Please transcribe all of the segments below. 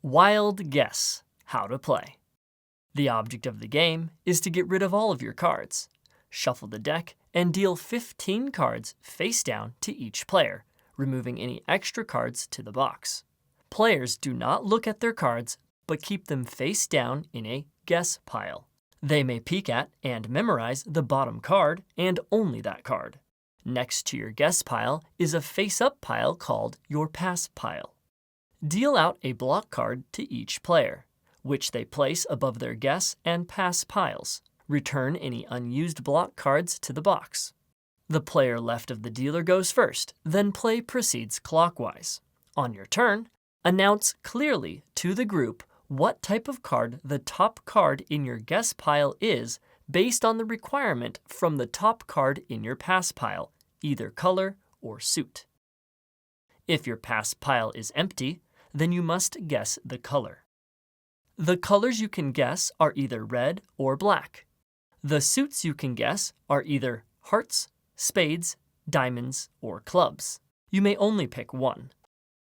Wild guess how to play. The object of the game is to get rid of all of your cards. Shuffle the deck and deal 15 cards face down to each player, removing any extra cards to the box. Players do not look at their cards, but keep them face down in a guess pile. They may peek at and memorize the bottom card and only that card. Next to your guess pile is a face-up pile called your pass pile. Deal out a block card to each player, which they place above their guess and pass piles. Return any unused block cards to the box. The player left of the dealer goes first, then play proceeds clockwise. On your turn, announce clearly to the group what type of card the top card in your guess pile is based on the requirement from the top card in your pass pile, either color or suit. If your pass pile is empty, then you must guess the color. The colors you can guess are either red or black. The suits you can guess are either hearts, spades, diamonds, or clubs. You may only pick one.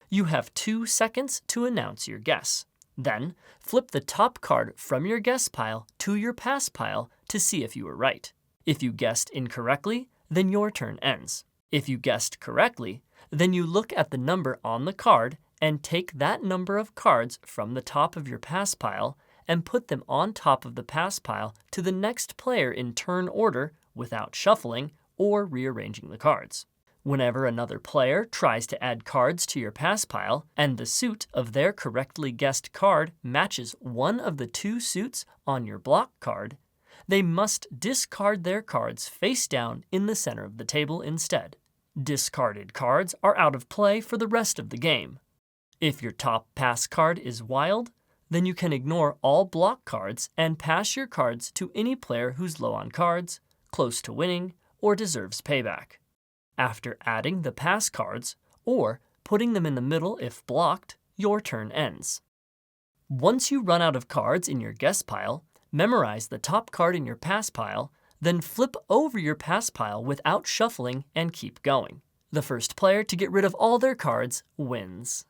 You have 2 seconds to announce your guess. Then, flip the top card from your guess pile to your pass pile to see if you were right. If you guessed incorrectly, then your turn ends. If you guessed correctly, then you look at the number on the card and take that number of cards from the top of your pass pile and put them on top of the pass pile to the next player in turn order without shuffling or rearranging the cards. Whenever another player tries to add cards to your pass pile and the suit of their correctly guessed card matches one of the 2 suits on your block card, they must discard their cards face down in the center of the table instead. Discarded cards are out of play for the rest of the game. If your top pass card is wild, then you can ignore all block cards and pass your cards to any player who's low on cards, close to winning, or deserves payback. After adding the pass cards, or putting them in the middle if blocked, your turn ends. Once you run out of cards in your guess pile, memorize the top card in your pass pile, then flip over your pass pile without shuffling and keep going. The first player to get rid of all their cards wins.